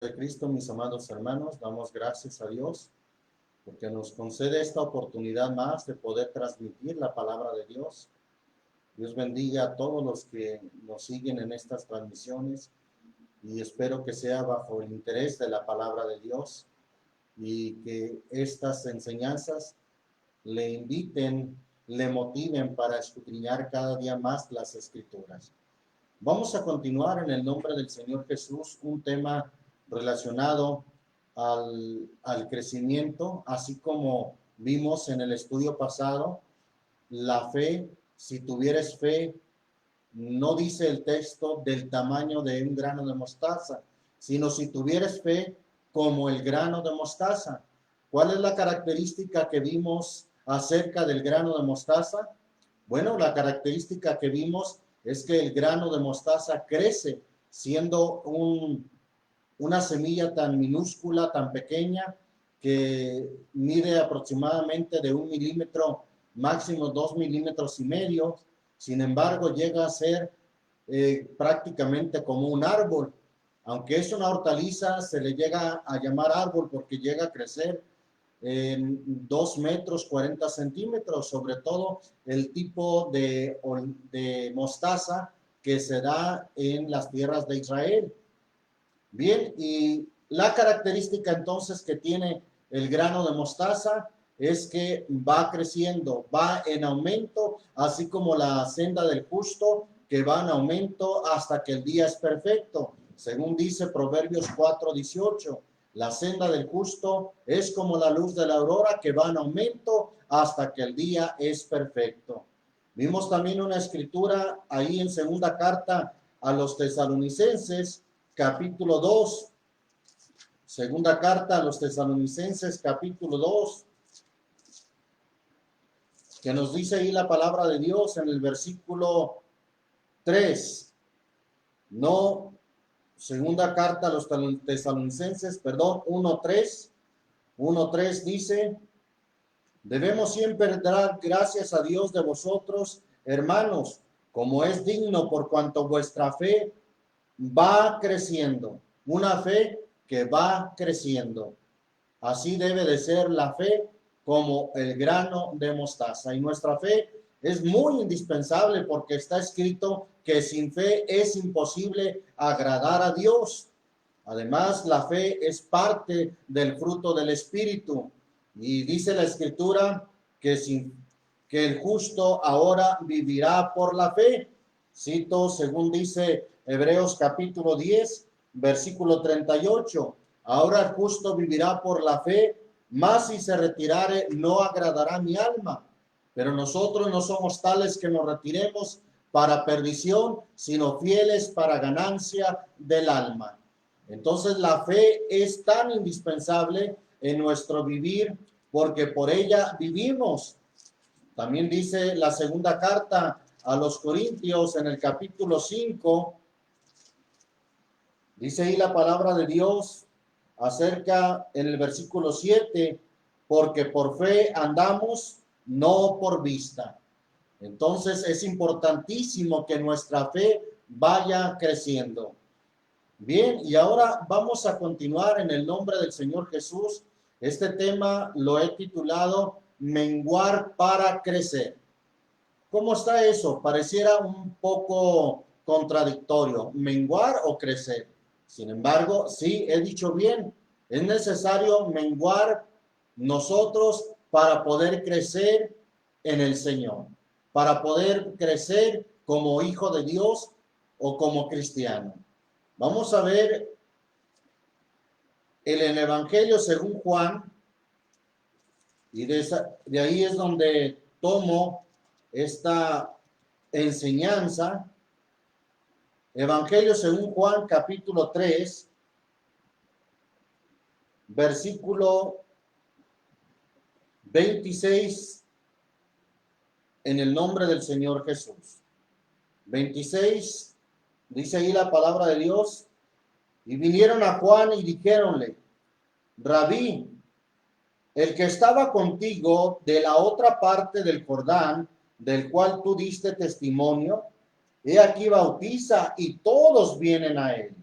De Cristo, mis amados hermanos, damos gracias a Dios porque nos concede esta oportunidad más de poder transmitir la palabra de Dios. Dios bendiga a todos los que nos siguen en estas transmisiones y espero que sea bajo el interés de la palabra de Dios y que estas enseñanzas le inviten, le motiven para escudriñar cada día más las Escrituras. Vamos a continuar en el nombre del Señor Jesús un tema relacionado al crecimiento, así como vimos en el estudio pasado, la fe. Si tuvieres fe, no dice el texto del tamaño de un grano de mostaza, sino si tuvieres fe como el grano de mostaza. ¿Cuál es la característica que vimos acerca del grano de mostaza? Bueno, la característica que vimos es que el grano de mostaza crece siendo una semilla tan minúscula, tan pequeña, que mide aproximadamente de 1 milímetro, máximo 2,5 milímetros. Sin embargo, llega a ser prácticamente como un árbol. Aunque es una hortaliza, se le llega a llamar árbol porque llega a crecer en 2 metros 40 centímetros, sobre todo el tipo de mostaza que se da en las tierras de Israel. Bien, y la característica entonces que tiene el grano de mostaza es que va creciendo, va en aumento, así como la senda del justo que va en aumento hasta que el día es perfecto. Según dice Proverbios 4:18, la senda del justo es como la luz de la aurora que va en aumento hasta que el día es perfecto. Vimos también una escritura ahí en segunda carta a los tesalonicenses, capítulo 2, segunda carta a los tesalonicenses, capítulo 2, que nos dice ahí la palabra de Dios en el versículo 3. No, segunda carta a los tesalonicenses, perdón, 1:3. 1:3 dice: debemos siempre dar gracias a Dios de vosotros, hermanos, como es digno, por cuanto vuestra fe va creciendo. Una fe que va creciendo. Así debe de ser la fe como el grano de mostaza. Y nuestra fe es muy indispensable porque está escrito que sin fe es imposible agradar a Dios. Además, la fe es parte del fruto del Espíritu. Y dice la Escritura que el justo ahora vivirá por la fe. Cito según dice Hebreos capítulo 10, versículo 38. Ahora el justo vivirá por la fe, mas si se retirare no agradará mi alma. Pero nosotros no somos tales que nos retiremos para perdición, sino fieles para ganancia del alma. Entonces la fe es tan indispensable en nuestro vivir porque por ella vivimos. También dice la segunda carta a los Corintios en el capítulo 5, dice ahí la palabra de Dios acerca en el versículo 7, porque por fe andamos, no por vista. Entonces es importantísimo que nuestra fe vaya creciendo. Bien, y ahora vamos a continuar en el nombre del Señor Jesús. Este tema lo he titulado Menguar para crecer. ¿Cómo está eso? Pareciera un poco contradictorio, menguar o crecer. Sin embargo, sí, he dicho bien, es necesario menguar nosotros para poder crecer en el Señor, para poder crecer como hijo de Dios o como cristiano. Vamos a ver en el Evangelio según Juan, y de ahí es donde tomo esta enseñanza. Evangelio según Juan, capítulo 3, versículo 26, en el nombre del Señor Jesús. 26, dice ahí la palabra de Dios: y vinieron a Juan y dijéronle: Rabí, el que estaba contigo de la otra parte del Jordán, del cual tú diste testimonio, he aquí bautiza y todos vienen a él.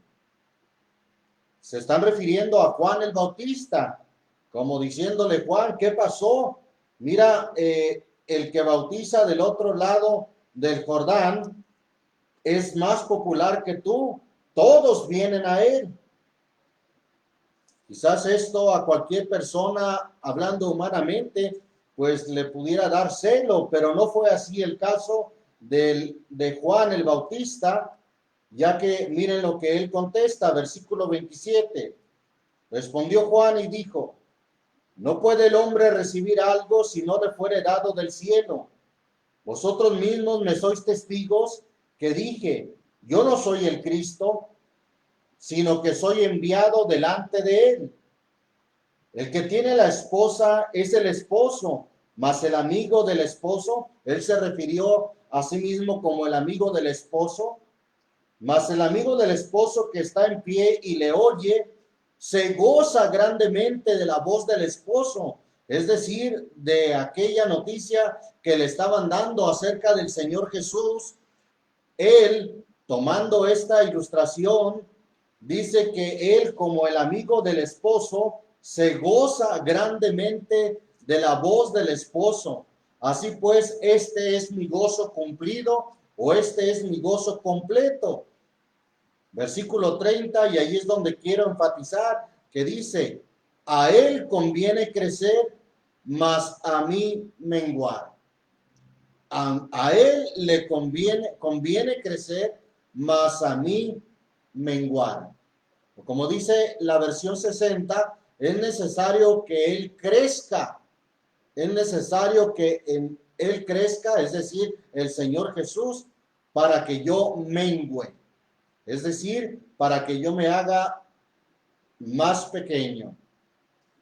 Se están refiriendo a Juan el Bautista, como diciéndole: Juan, ¿qué pasó? Mira, el que bautiza del otro lado del Jordán es más popular que tú. Todos vienen a él. Quizás esto a cualquier persona, hablando humanamente, pues le pudiera dar celo, pero no fue así el caso de Juan el Bautista, ya que miren lo que él contesta, versículo 27. Respondió Juan y dijo: no puede el hombre recibir algo si no le fuere dado del cielo. Vosotros mismos me sois testigos que dije: yo no soy el Cristo, sino que soy enviado delante de él. El que tiene la esposa es el esposo, mas el amigo del esposo, él se refirió a sí mismo como el amigo del esposo, mas el amigo del esposo que está en pie y le oye, se goza grandemente de la voz del esposo, es decir, de aquella noticia que le estaban dando acerca del Señor Jesús. Él, tomando esta ilustración, dice que él, como el amigo del esposo, se goza grandemente de la voz del esposo. Así pues, este es mi gozo cumplido, o este es mi gozo completo. Versículo 30, y ahí es donde quiero enfatizar, que dice: a él conviene crecer, mas a mí menguar. A él le conviene crecer, mas a mí menguar. Como dice la versión 60, es necesario que él crezca. Es necesario que él crezca, es decir, el Señor Jesús, para que yo mengüe. Es decir, para que yo me haga más pequeño.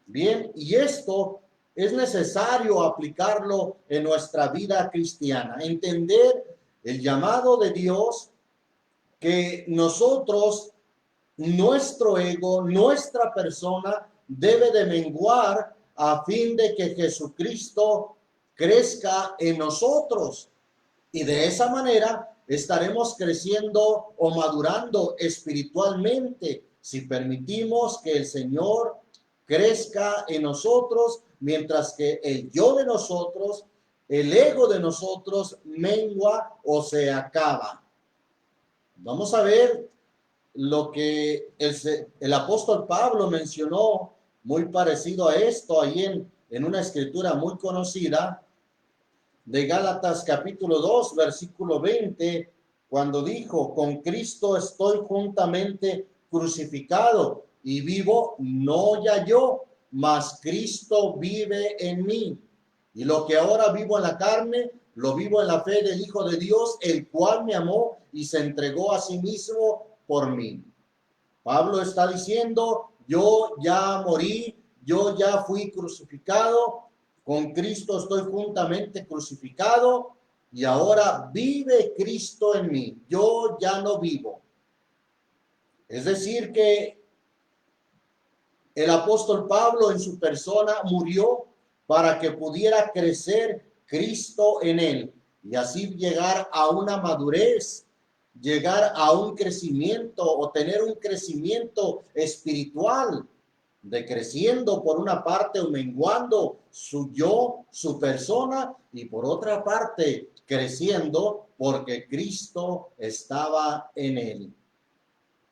Bien, y esto es necesario aplicarlo en nuestra vida cristiana. Entender el llamado de Dios, que nosotros, nuestro ego, nuestra persona, debe de menguar a fin de que Jesucristo crezca en nosotros. Y de esa manera estaremos creciendo o madurando espiritualmente si permitimos que el Señor crezca en nosotros, mientras que el yo de nosotros, el ego de nosotros, mengua o se acaba. Vamos a ver lo que el apóstol Pablo mencionó, muy parecido a esto, ahí en una escritura muy conocida, de Gálatas capítulo 2, versículo 20, cuando dijo: con Cristo estoy juntamente crucificado, y vivo no ya yo, mas Cristo vive en mí. Y lo que ahora vivo en la carne, lo vivo en la fe del Hijo de Dios, el cual me amó y se entregó a sí mismo por mí. Pablo está diciendo: yo ya morí, yo ya fui crucificado, con Cristo estoy juntamente crucificado, y ahora vive Cristo en mí. Yo ya no vivo. Es decir, que el apóstol Pablo en su persona murió para que pudiera crecer Cristo en él y así llegar a una madurez, llegar a un crecimiento o tener un crecimiento espiritual, decreciendo por una parte o menguando su yo, su persona, y por otra parte creciendo porque Cristo estaba en él.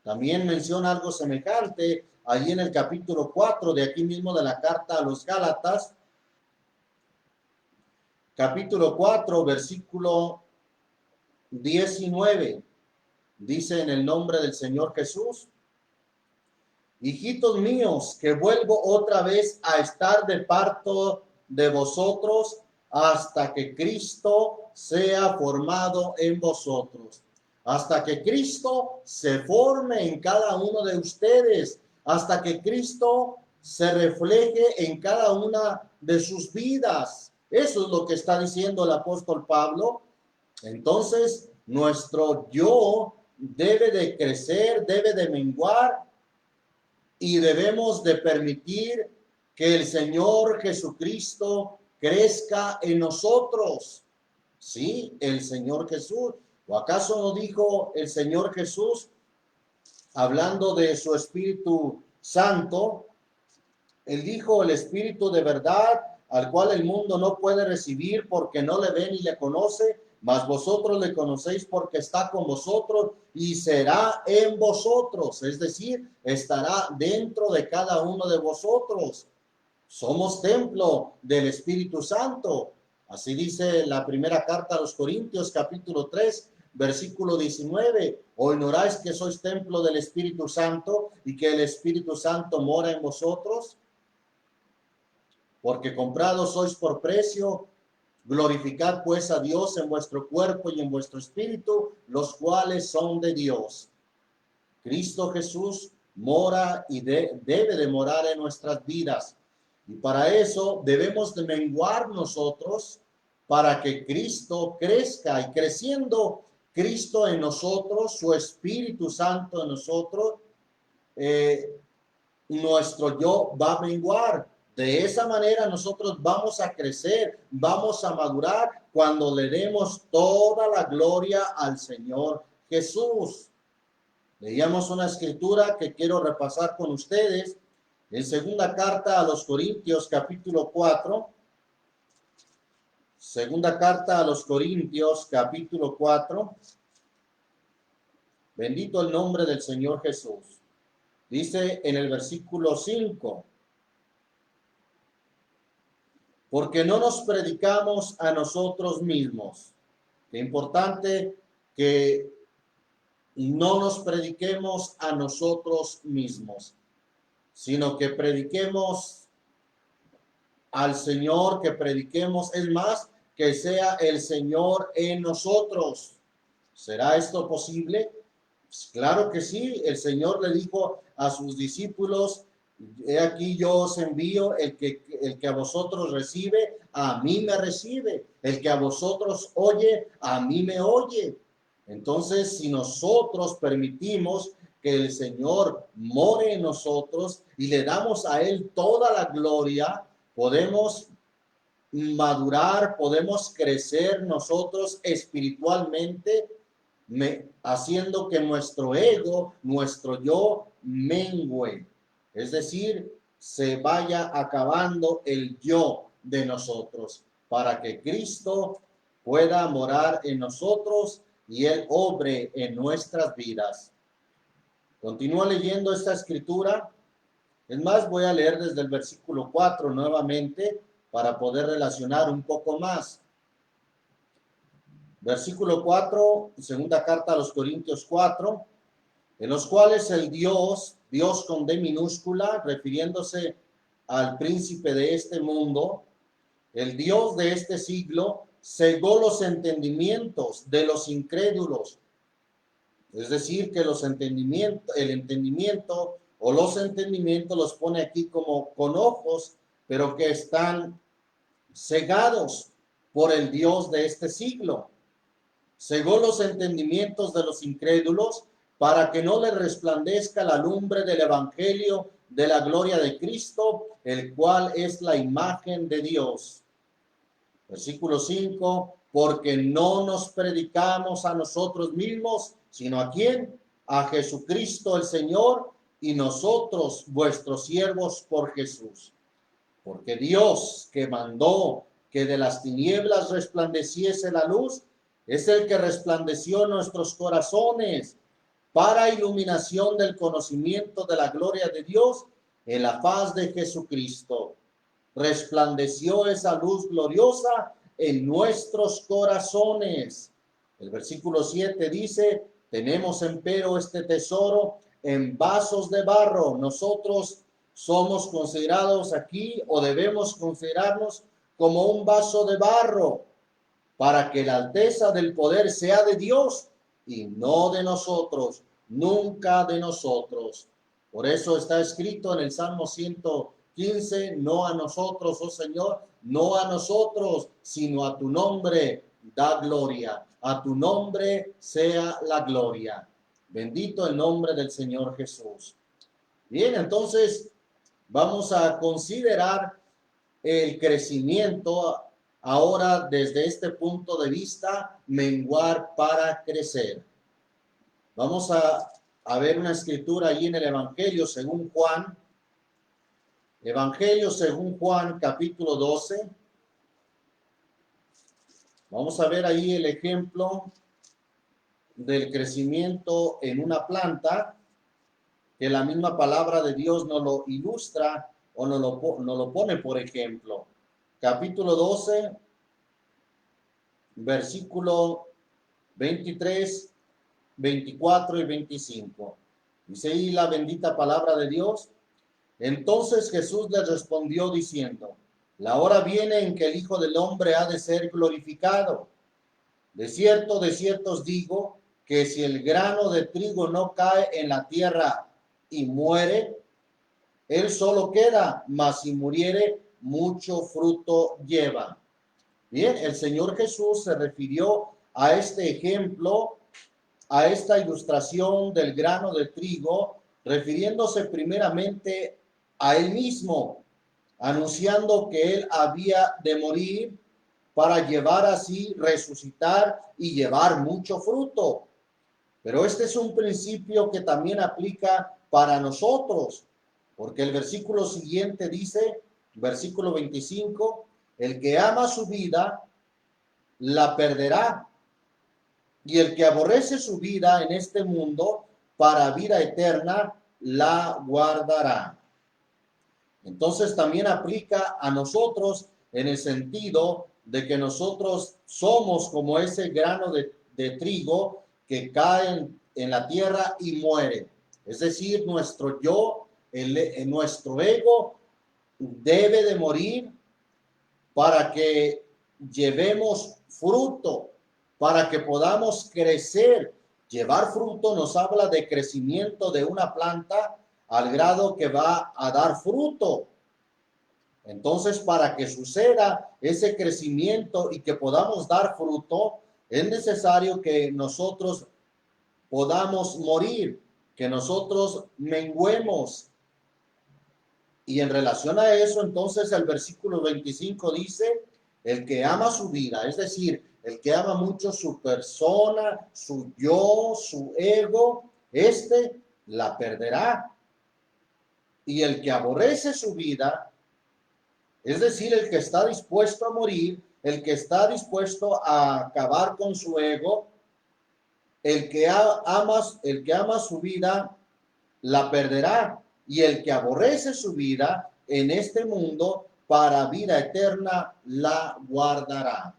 También menciona algo semejante allí en el capítulo 4 de aquí mismo de la carta a los Gálatas, capítulo 4, versículo 19. Dice: en el nombre del Señor Jesús, hijitos míos, que vuelvo otra vez a estar de parto de vosotros hasta que Cristo sea formado en vosotros. Hasta que Cristo se forme en cada uno de ustedes, hasta que Cristo se refleje en cada una de sus vidas. Eso es lo que está diciendo el apóstol Pablo. Entonces, nuestro yo debe de crecer, debe de menguar, y debemos de permitir que el Señor Jesucristo crezca en nosotros. Sí, el Señor Jesús. ¿O acaso no dijo el Señor Jesús, hablando de su Espíritu Santo, él dijo, el Espíritu de verdad, al cual el mundo no puede recibir porque no le ve ni le conoce, mas vosotros le conocéis porque está con vosotros y será en vosotros, es decir, estará dentro de cada uno de vosotros. Somos templo del Espíritu Santo. Así dice la primera carta a los Corintios, capítulo 3, versículo 19. ¿O ignoráis que sois templo del Espíritu Santo y que el Espíritu Santo mora en vosotros? Porque comprados sois por precio. Glorificad pues a Dios en vuestro cuerpo y en vuestro espíritu, los cuales son de Dios. Cristo Jesús mora y debe de morar en nuestras vidas. Y para eso debemos de menguar nosotros para que Cristo crezca, y creciendo Cristo en nosotros, su Espíritu Santo en nosotros, nuestro yo va a menguar. De esa manera nosotros vamos a crecer, vamos a madurar cuando le demos toda la gloria al Señor Jesús. Leíamos una escritura que quiero repasar con ustedes en segunda carta a los Corintios, capítulo 4. Segunda carta a los Corintios, capítulo 4. Bendito el nombre del Señor Jesús. Dice en el versículo 5. Porque no nos predicamos a nosotros mismos. Qué importante que no nos prediquemos a nosotros mismos, sino que prediquemos al Señor, que prediquemos, es más, que sea el Señor en nosotros. ¿Será esto posible? Pues claro que sí. El Señor le dijo a sus discípulos, he aquí yo os envío, el que a vosotros recibe, a mí me recibe. El que a vosotros oye, a mí me oye. Entonces, si nosotros permitimos que el Señor more en nosotros y le damos a Él toda la gloria, podemos madurar, podemos crecer nosotros espiritualmente, haciendo que nuestro ego, nuestro yo mengüe. Es decir, se vaya acabando el yo de nosotros para que Cristo pueda morar en nosotros y Él obre en nuestras vidas. Continúa leyendo esta escritura. Es más, voy a leer desde el versículo 4 nuevamente para poder relacionar un poco más. Versículo 4, segunda carta a los Corintios 4, en los cuales el Dios con D minúscula, refiriéndose al príncipe de este mundo, el Dios de este siglo, cegó los entendimientos de los incrédulos. Es decir, que el entendimiento o los entendimientos los pone aquí como con ojos, pero que están cegados por el Dios de este siglo. Cegó los entendimientos de los incrédulos para que no les resplandezca la lumbre del evangelio de la gloria de Cristo, el cual es la imagen de Dios. Versículo 5, porque no nos predicamos a nosotros mismos, sino ¿a quién? A Jesucristo el Señor y nosotros vuestros siervos por Jesús. Porque Dios que mandó que de las tinieblas resplandeciese la luz, es el que resplandeció nuestros corazones para iluminación del conocimiento de la gloria de Dios en la faz de Jesucristo. Resplandeció esa luz gloriosa en nuestros corazones. El versículo 7 dice, tenemos empero este tesoro en vasos de barro. Nosotros somos considerados aquí o debemos considerarnos como un vaso de barro, para que la alteza del poder sea de Dios y no de nosotros, nunca de nosotros. Por eso está escrito en el Salmo 115, no a nosotros, oh Señor, no a nosotros, sino a tu nombre da gloria, a tu nombre sea la gloria. Bendito el nombre del Señor Jesús. Bien, entonces vamos a considerar el crecimiento ahora desde este punto de vista, menguar para crecer. Vamos a a ver una escritura ahí en el Evangelio según Juan. Evangelio según Juan, capítulo 12. Vamos a ver ahí el ejemplo del crecimiento en una planta, que la misma palabra de Dios nos lo ilustra o nos lo pone por ejemplo. Capítulo 12, versículo 23, 24 y 25. Dice ahí la bendita palabra de Dios. Entonces Jesús les respondió diciendo: la hora viene en que el Hijo del Hombre ha de ser glorificado. De cierto os digo, que si el grano de trigo no cae en la tierra y muere, él solo queda, mas si muriere, mucho fruto lleva. Bien, el Señor Jesús se refirió a este ejemplo, a esta ilustración del grano de trigo, refiriéndose primeramente a él mismo, anunciando que él había de morir para llevar así, resucitar y llevar mucho fruto. Pero este es un principio que también aplica para nosotros, porque el versículo siguiente dice, versículo 25, el que ama su vida, la perderá, y el que aborrece su vida en este mundo, para vida eterna, la guardará. Entonces también aplica a nosotros en el sentido de que nosotros somos como ese grano de trigo que cae en la tierra y muere. Es decir, nuestro yo, nuestro ego debe de morir para que llevemos fruto, para que podamos crecer. Llevar fruto nos habla de crecimiento de una planta al grado que va a dar fruto. Entonces, para que suceda ese crecimiento y que podamos dar fruto, es necesario que nosotros podamos morir, que nosotros menguemos. Y en relación a eso, entonces el versículo 25 dice, el que ama su vida, es decir, el que ama mucho su persona, su yo, su ego, este la perderá. Y el que aborrece su vida, es decir, el que está dispuesto a morir, el que está dispuesto a acabar con su ego, el que ama su vida, la perderá. Y el que aborrece su vida en este mundo, para vida eterna, la guardará.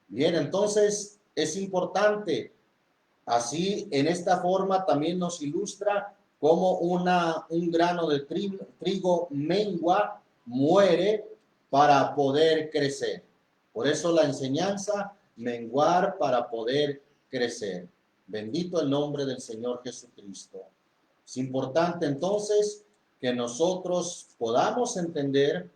Bien, entonces es importante. Así, en esta forma también nos ilustra cómo un grano de trigo mengua, muere para poder crecer. Por eso la enseñanza, menguar para poder crecer. Bendito el nombre del Señor Jesucristo. Es importante entonces que nosotros podamos entender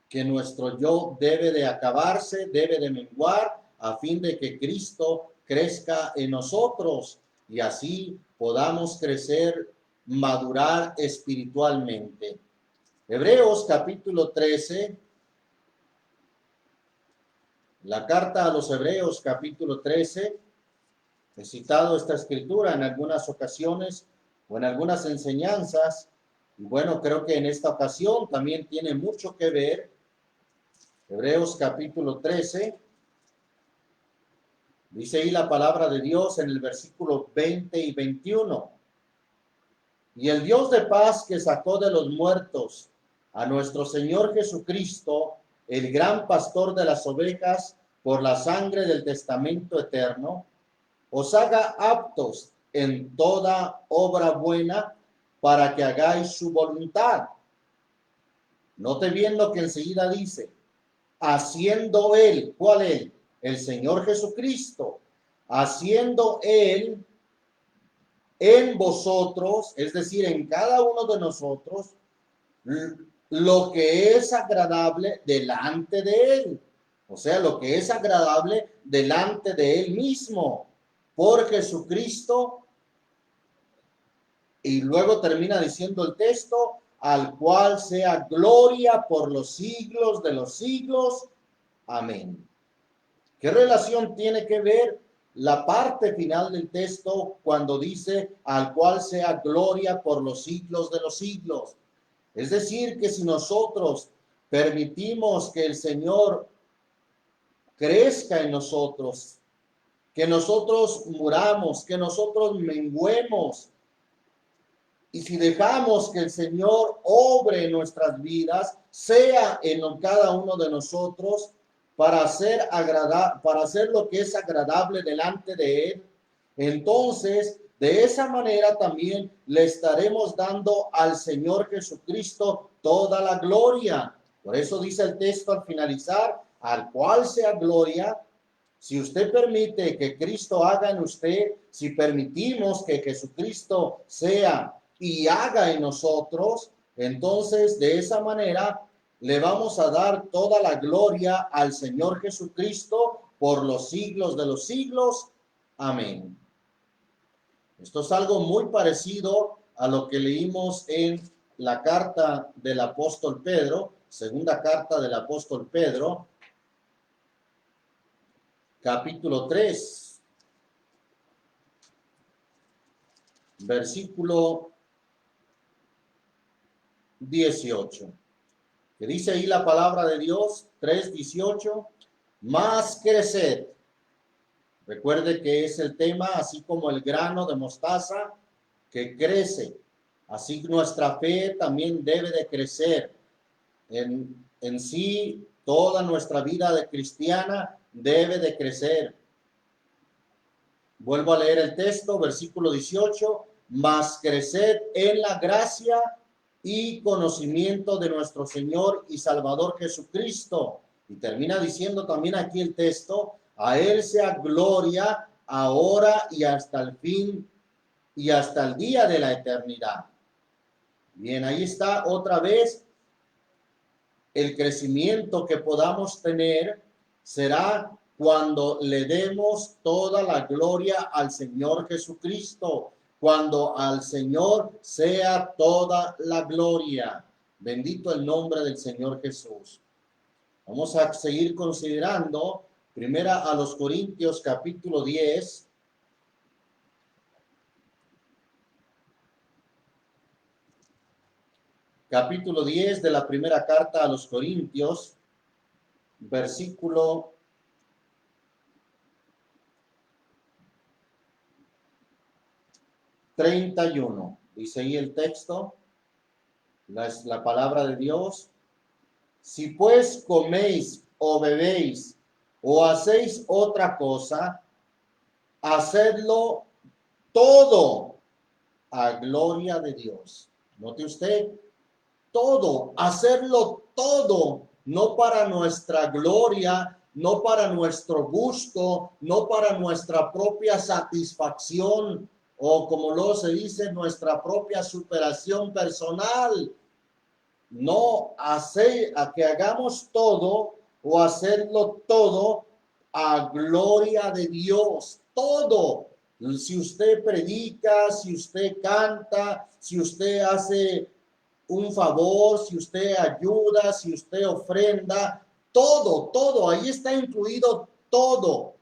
que nuestro yo debe de acabarse, debe de menguar, a fin de que Cristo crezca en nosotros y así podamos crecer, madurar espiritualmente. Hebreos capítulo 13, la carta a los Hebreos capítulo 13, he citado esta escritura en algunas ocasiones o en algunas enseñanzas, y bueno, creo que en esta ocasión también tiene mucho que ver. Hebreos capítulo 13, dice ahí la palabra de Dios en el versículo 20 y 21. Y el Dios de paz que sacó de los muertos a nuestro Señor Jesucristo, el gran pastor de las ovejas, por la sangre del testamento eterno, os haga aptos en toda obra buena para que hagáis su voluntad. Note bien lo que enseguida dice. Haciendo él, ¿cuál él? El Señor Jesucristo. Haciendo él en vosotros, es decir, en cada uno de nosotros, lo que es agradable delante de él. O sea, lo que es agradable delante de él mismo. Por Jesucristo. Y luego termina diciendo el texto, al cual sea gloria por los siglos de los siglos. Amén. ¿Qué relación tiene que ver la parte final del texto cuando dice al cual sea gloria por los siglos de los siglos. Es decir, que si nosotros permitimos que el Señor crezca en nosotros, que nosotros muramos, que nosotros menguemos, y si dejamos que el Señor obre en nuestras vidas, sea en cada uno de nosotros, para hacer lo que es agradable delante de Él, entonces de esa manera también le estaremos dando al Señor Jesucristo toda la gloria. Por eso dice el texto al finalizar, al cual sea gloria. Si usted permite que Cristo haga en usted, si permitimos que Jesucristo sea y haga en nosotros, entonces de esa manera le vamos a dar toda la gloria al Señor Jesucristo por los siglos de los siglos. Amén. Esto es algo muy parecido a lo que leímos en la carta del apóstol Pedro, segunda carta del apóstol Pedro, capítulo 3, versículo 18, que dice ahí la palabra de Dios, 3:18, más creced. Recuerde que es el tema, así como el grano de mostaza que crece, así nuestra fe también debe de crecer. En sí, toda nuestra vida de cristiana debe de crecer. Vuelvo a leer el texto, versículo 18, mas creced en la gracia y conocimiento de nuestro Señor y Salvador Jesucristo. Y termina diciendo también aquí el texto, a Él sea gloria ahora y hasta el fin y hasta el día de la eternidad. Bien, ahí está otra vez el crecimiento que podamos tener será cuando le demos toda la gloria al Señor Jesucristo, cuando al Señor sea toda la gloria. Bendito el nombre del Señor Jesús. Vamos a seguir considerando primera a los Corintios capítulo 10. Capítulo 10 de la primera carta a los Corintios, versículo 31. Dice ahí el texto, la palabra de Dios. Si pues coméis o bebéis o hacéis otra cosa, hacedlo todo a gloria de Dios. Note usted, todo, hacerlo todo, no para nuestra gloria, no para nuestro gusto, no para nuestra propia satisfacción o como luego se dice, nuestra propia superación personal. No hacer a que hagamos todo o hacerlo todo a gloria de Dios, todo. Si usted predica, si usted canta, si usted hace un favor, si usted ayuda, si usted ofrenda, todo, ahí está incluido todo.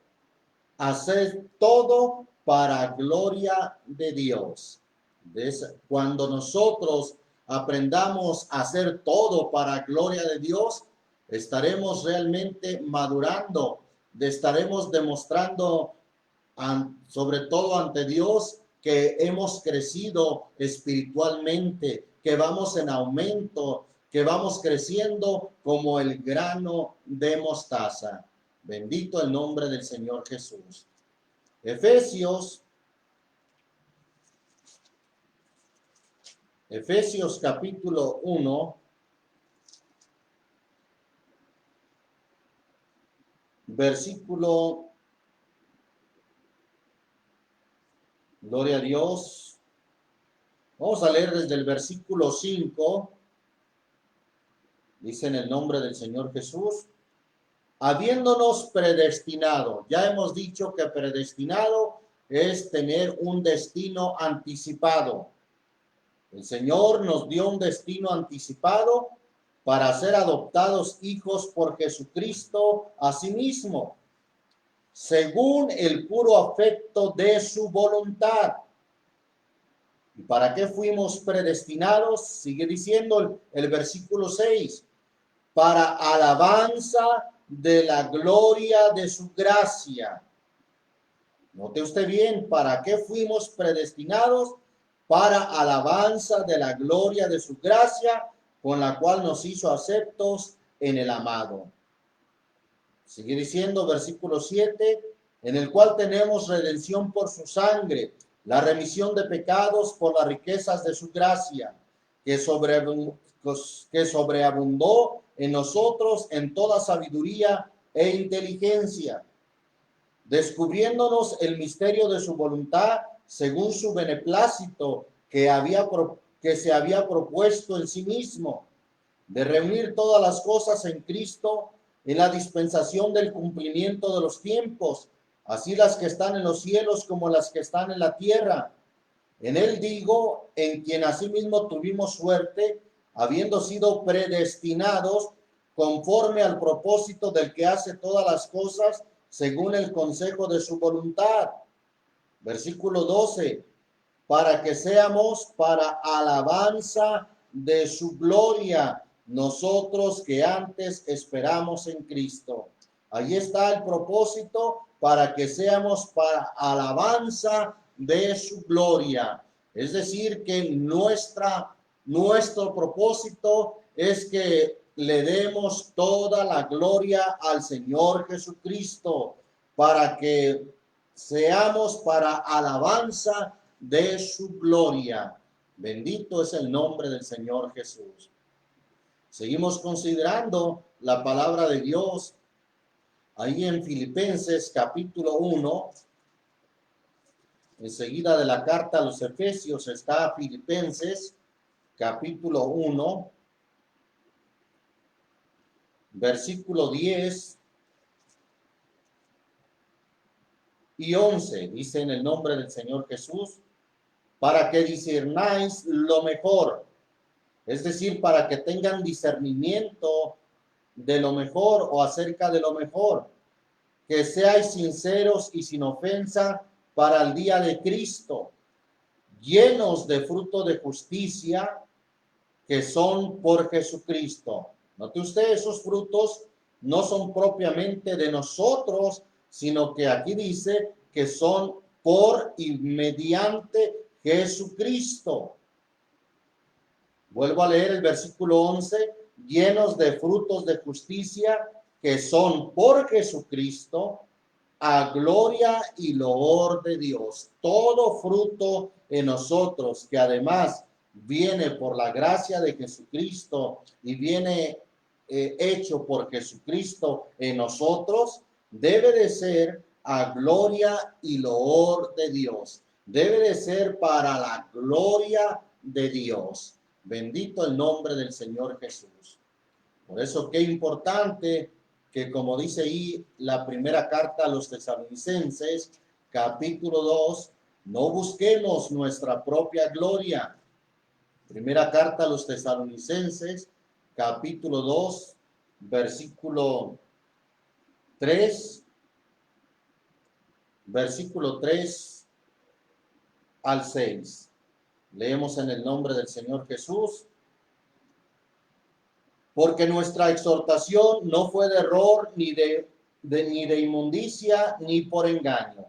Hacer todo para gloria de Dios. Cuando nosotros aprendamos a hacer todo para gloria de Dios, estaremos realmente madurando, estaremos demostrando sobre todo ante Dios que hemos crecido espiritualmente, que vamos en aumento, que vamos creciendo como el grano de mostaza. Bendito el nombre del Señor Jesús. Efesios capítulo 1, versículo, gloria a Dios. Vamos a leer desde el versículo 5. Dice en el nombre del Señor Jesús, habiéndonos predestinado. Ya hemos dicho que predestinado es tener un destino anticipado. El Señor nos dio un destino anticipado para ser adoptados hijos por Jesucristo a sí mismo. según el puro afecto de su voluntad. ¿Y para qué fuimos predestinados? Sigue diciendo el versículo 6, para alabanza de la gloria de su gracia. Note usted bien, ¿para qué fuimos predestinados? Para alabanza de la gloria de su gracia, con la cual nos hizo aceptos en el amado. Sigue diciendo versículo 7, en el cual tenemos redención por su sangre, la remisión de pecados por las riquezas de su gracia, que sobreabundó en nosotros en toda sabiduría e inteligencia, descubriéndonos el misterio de su voluntad según su beneplácito que se había propuesto en sí mismo, de reunir todas las cosas en Cristo, en la dispensación del cumplimiento de los tiempos, así las que están en los cielos como las que están en la tierra. En él digo, en quien asimismo tuvimos suerte, habiendo sido predestinados conforme al propósito del que hace todas las cosas según el consejo de su voluntad. Versículo 12, para que seamos para alabanza de su gloria, nosotros que antes esperamos en Cristo. Ahí está el propósito, para que seamos para alabanza de su gloria. Es decir, que nuestro propósito es que le demos toda la gloria al Señor Jesucristo, para que seamos para alabanza de su gloria. Bendito es el nombre del Señor Jesús. Seguimos considerando la palabra de Dios ahí en Filipenses capítulo 1. Enseguida de la carta a los Efesios está Filipenses capítulo 1, versículo 10 y 11. Dice en el nombre del Señor Jesús, para que discernáis lo mejor. Es decir, para que tengan discernimiento de lo mejor o acerca de lo mejor. Que seáis sinceros y sin ofensa para el día de Cristo, llenos de fruto de justicia que son por Jesucristo. Note usted, esos frutos no son propiamente de nosotros, sino que aquí dice que son por y mediante Jesucristo. Vuelvo a leer el versículo 11, llenos de frutos de justicia que son por Jesucristo, a gloria y loor de Dios. Todo fruto en nosotros que además viene por la gracia de Jesucristo y viene hecho por Jesucristo en nosotros, debe de ser a gloria y loor de Dios. Debe de ser para la gloria de Dios. Bendito el nombre del Señor Jesús. Por eso qué importante que, como dice ahí la primera carta a los Tesalonicenses, capítulo 2, no busquemos nuestra propia gloria. Primera carta a los Tesalonicenses, capítulo 2, versículo 3 al 6. Leemos en el nombre del Señor Jesús. Porque nuestra exhortación no fue de error, ni de inmundicia, ni por engaño,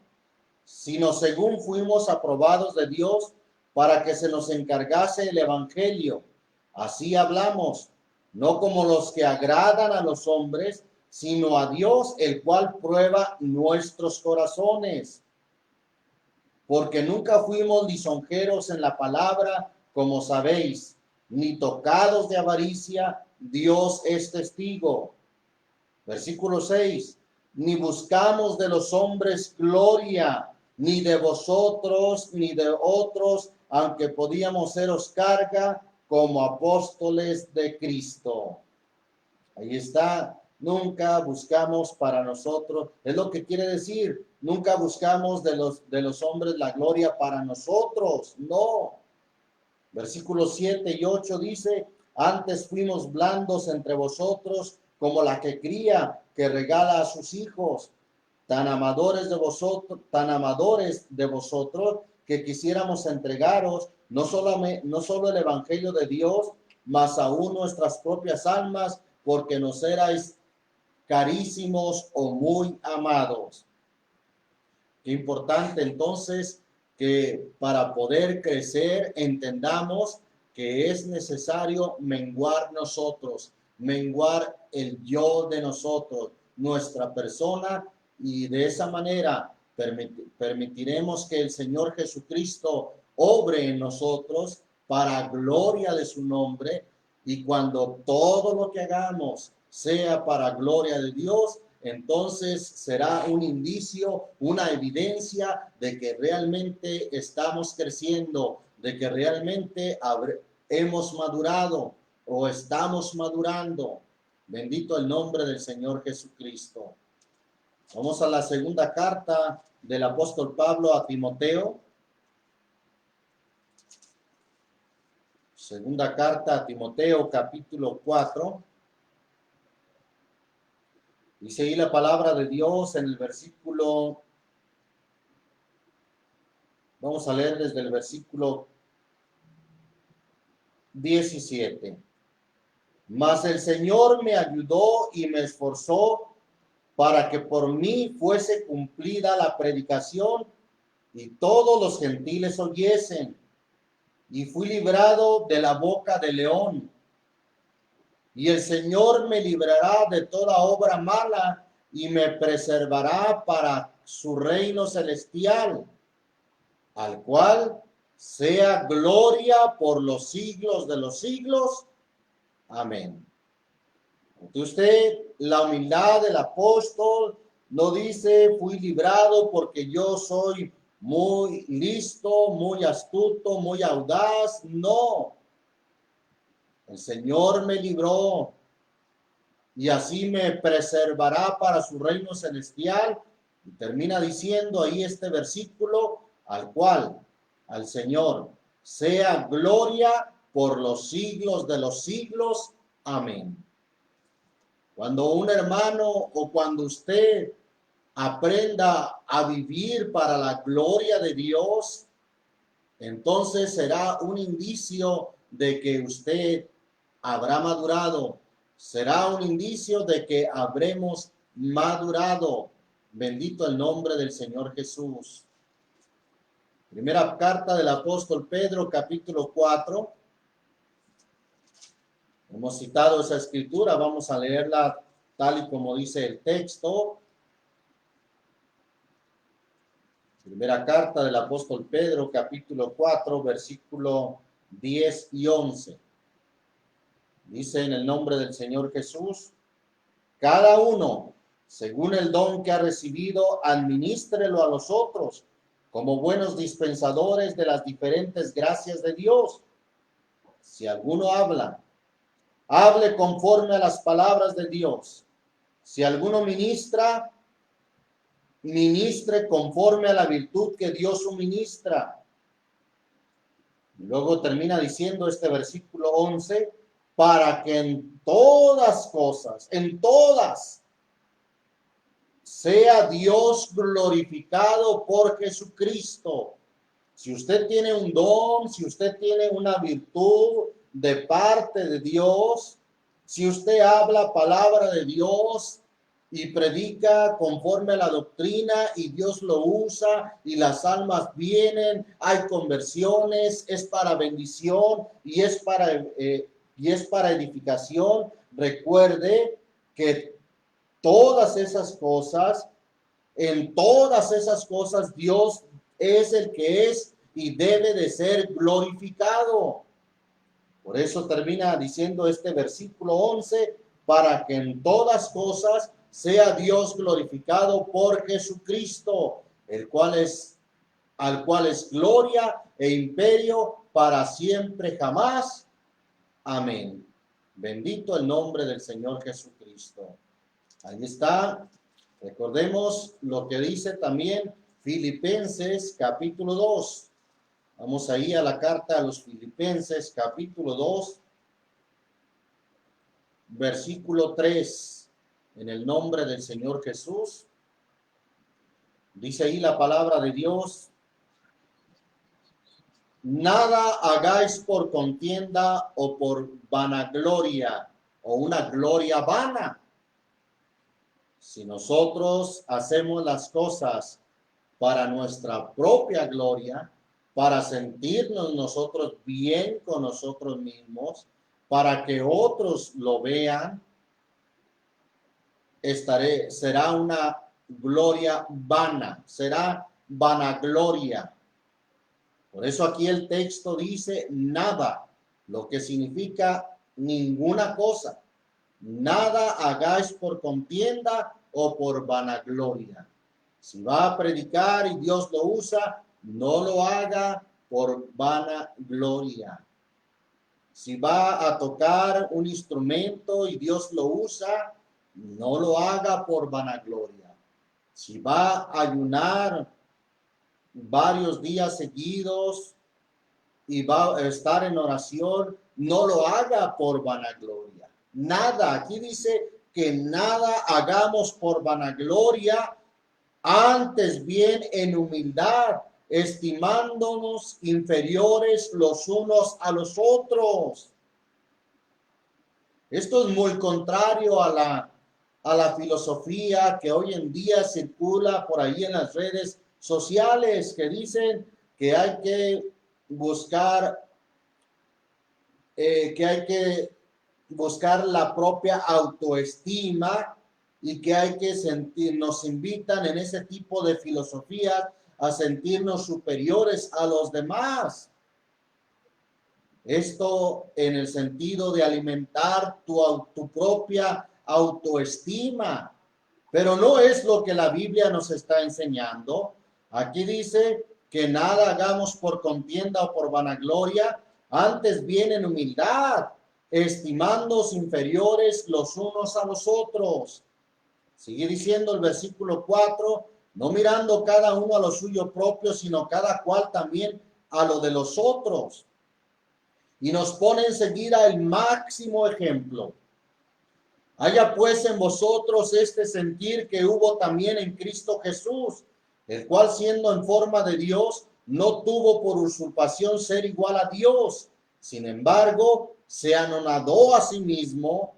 sino según fuimos aprobados de Dios para que se nos encargase el evangelio. Así hablamos, no como los que agradan a los hombres, sino a Dios, el cual prueba nuestros corazones. Porque nunca fuimos lisonjeros en la palabra, como sabéis, ni tocados de avaricia, Dios es testigo. Versículo 6, ni buscamos de los hombres gloria, ni de vosotros, ni de otros, aunque podíamos seros carga como apóstoles de Cristo. Ahí está. Nunca buscamos para nosotros, es lo que quiere decir, nunca buscamos de los hombres la gloria para nosotros, no. Versículos 7 y 8 dice, antes fuimos blandos entre vosotros como la que cría, que regala a sus hijos. tan amadores de vosotros, que quisiéramos entregaros no solo el evangelio de Dios, mas aún nuestras propias almas, porque nos erais carísimos o muy amados. Qué importante entonces que para poder crecer entendamos que es necesario menguar nosotros, menguar el yo de nosotros, nuestra persona, y de esa manera permitiremos que el Señor Jesucristo obre en nosotros para gloria de su nombre, y cuando todo lo que hagamos sea para gloria de Dios, entonces será un indicio, una evidencia de que realmente estamos creciendo, de que realmente hemos madurado o estamos madurando. Bendito el nombre del Señor Jesucristo. Vamos a la segunda carta del apóstol Pablo a Timoteo. Segunda carta a Timoteo, capítulo 4. Dice ahí la palabra de Dios en el versículo, vamos a leer desde el versículo 17. Mas el Señor me ayudó y me esforzó para que por mí fuese cumplida la predicación y todos los gentiles oyesen. Y fui librado de la boca del león. Y el Señor me librará de toda obra mala y me preservará para su reino celestial, al cual sea gloria por los siglos de los siglos. Amén. Usted, la humildad del apóstol no dice fui librado porque yo soy muy listo, muy astuto, muy audaz. No. El Señor me libró y así me preservará para su reino celestial. Y termina diciendo ahí este versículo, al cual, al Señor, sea gloria por los siglos de los siglos. Amén. Cuando un hermano o cuando usted aprenda a vivir para la gloria de Dios, entonces será un indicio de que usted habrá madurado, será un indicio de que habremos madurado. Bendito el nombre del Señor Jesús. Primera carta del apóstol Pedro, capítulo 4. Hemos citado esa escritura, vamos a leerla tal y como dice el texto. Primera carta del apóstol Pedro, capítulo 4, versículo 10 y 11. Dice en el nombre del Señor Jesús, cada uno, según el don que ha recibido, administrelo a los otros, como buenos dispensadores de las diferentes gracias de Dios. Si alguno habla, hable conforme a las palabras de Dios. Si alguno ministra, ministre conforme a la virtud que Dios suministra. Luego termina diciendo este versículo 11, para que en todas cosas, en todas, sea Dios glorificado por Jesucristo. Si usted tiene un don, si usted tiene una virtud de parte de Dios, si usted habla palabra de Dios y predica conforme a la doctrina y Dios lo usa y las almas vienen, hay conversiones, es para bendición y es para edificación, recuerde que todas esas cosas, en todas esas cosas Dios es el que es y debe de ser glorificado. Por eso termina diciendo este versículo 11, para que en todas cosas sea Dios glorificado por Jesucristo, al cual es gloria e imperio para siempre jamás. Amén. Bendito el nombre del Señor Jesucristo. Ahí está. Recordemos lo que dice también Filipenses capítulo 2. Vamos ahí a la carta a los Filipenses capítulo 2, versículo 3. En el nombre del Señor Jesús. Dice ahí la palabra de Dios: nada hagáis por contienda o por vanagloria o una gloria vana. Si nosotros hacemos las cosas para nuestra propia gloria, para sentirnos nosotros bien con nosotros mismos, para que otros lo vean, será una gloria vana, será vanagloria. Por eso aquí el texto dice nada, lo que significa ninguna cosa. Nada hagáis por contienda o por vanagloria. Si va a predicar y Dios lo usa, no lo haga por vanagloria. Si va a tocar un instrumento y Dios lo usa, no lo haga por vanagloria. Si va a ayunar varios días seguidos y va a estar en oración, no lo haga por vanagloria. Nada, aquí dice que nada hagamos por vanagloria, antes bien en humildad, estimándonos inferiores los unos a los otros. Esto es muy contrario a la filosofía que hoy en día circula por ahí en las redes sociales, que dicen que hay que buscar la propia autoestima y que hay que nos invitan en ese tipo de filosofías a sentirnos superiores a los demás. Esto en el sentido de alimentar tu propia autoestima, pero no es lo que la Biblia nos está enseñando. Aquí dice que nada hagamos por contienda o por vanagloria, antes bien en humildad, estimándoos inferiores los unos a los otros. Sigue diciendo el versículo 4, no mirando cada uno a lo suyo propio, sino cada cual también a lo de los otros. Y nos pone enseguida el máximo ejemplo. Haya pues en vosotros este sentir que hubo también en Cristo Jesús, el cual siendo en forma de Dios, no tuvo por usurpación ser igual a Dios. Sin embargo, se anonadó a sí mismo,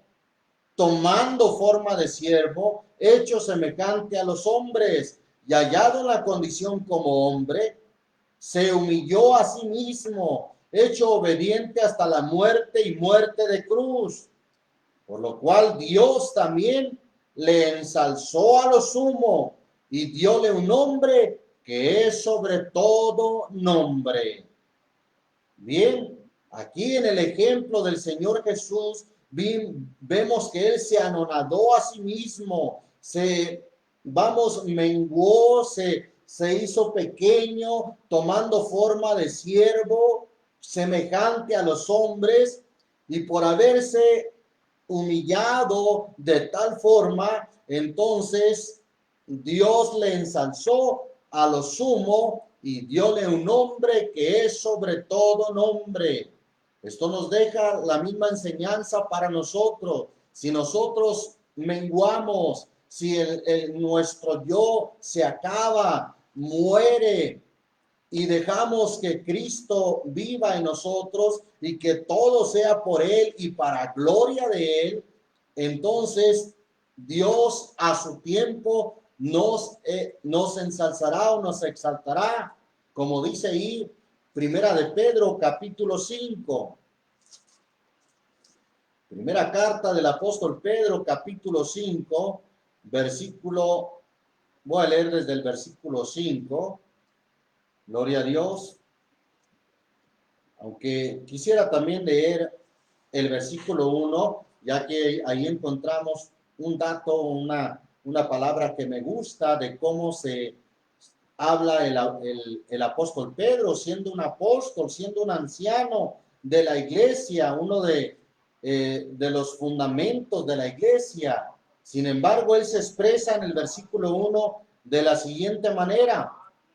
tomando forma de siervo, hecho semejante a los hombres, y hallado en la condición como hombre, se humilló a sí mismo, hecho obediente hasta la muerte y muerte de cruz. Por lo cual Dios también le ensalzó a lo sumo y dióle un nombre que es sobre todo nombre. Bien, aquí en el ejemplo del Señor Jesús vemos que Él se anonadó a sí mismo, menguó, se hizo pequeño, tomando forma de siervo, semejante a los hombres, y por haberse humillado de tal forma, entonces Dios le ensalzó a lo sumo y dióle un nombre que es sobre todo nombre. Esto nos deja la misma enseñanza para nosotros. Si nosotros menguamos, si nuestro yo se acaba, muere, y dejamos que Cristo viva en nosotros y que todo sea por Él y para gloria de Él, entonces Dios a su tiempo nos ensalzará o nos exaltará, como dice ahí Primera de Pedro capítulo 5. Primera carta del apóstol Pedro capítulo 5, voy a leer desde el versículo 5. Gloria a Dios. Aunque quisiera también leer el versículo 1, ya que ahí encontramos un dato, una palabra que me gusta de cómo se habla el apóstol Pedro, siendo un apóstol, siendo un anciano de la iglesia, uno de los fundamentos de la iglesia. Sin embargo, él se expresa en el versículo 1 de la siguiente manera: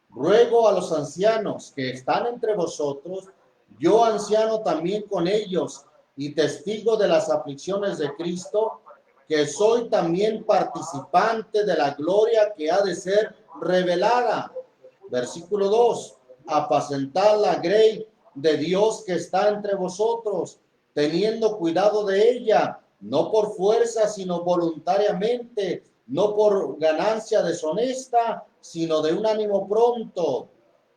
ruego a los ancianos que están entre vosotros, yo anciano también con ellos y testigo de las aflicciones de Cristo, que soy también participante de la gloria que ha de ser revelada. Versículo 2. Apacentad la grey de Dios que está entre vosotros, teniendo cuidado de ella, no por fuerza, sino voluntariamente, no por ganancia deshonesta, sino de un ánimo pronto,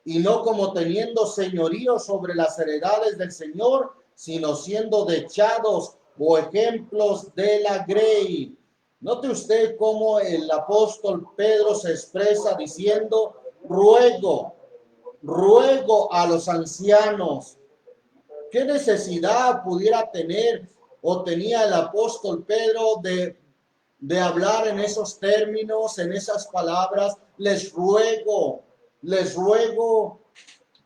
y no como teniendo señorío sobre las heredades del Señor, sino siendo dechados o ejemplos de la grey. Note usted cómo el apóstol Pedro se expresa diciendo, ruego a los ancianos. ¿Qué necesidad pudiera tener o tenía el apóstol Pedro de hablar en esos términos, en esas palabras? Les ruego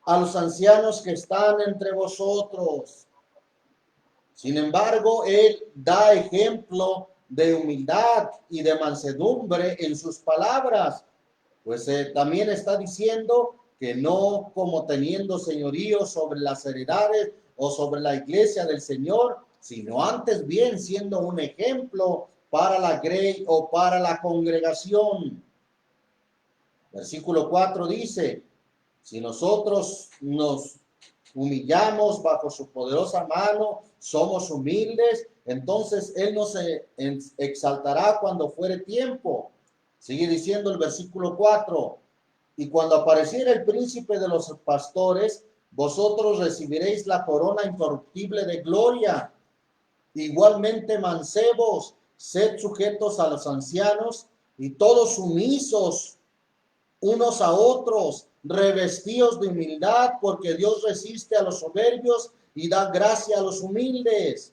a los ancianos que están entre vosotros. Sin embargo, él da ejemplo de humildad y de mansedumbre en sus palabras, pues también está diciendo que no como teniendo señorío sobre las heredades o sobre la iglesia del Señor, sino antes bien siendo un ejemplo para la grey o para la congregación. Versículo 4 dice, si nosotros nos humillamos bajo su poderosa mano, somos humildes, entonces Él nos exaltará cuando fuere tiempo. Sigue diciendo el versículo 4, y cuando apareciera el príncipe de los pastores, vosotros recibiréis la corona incorruptible de gloria. Igualmente, mancebos, sed sujetos a los ancianos y todos sumisos unos a otros, revestidos de humildad, porque Dios resiste a los soberbios y da gracia a los humildes.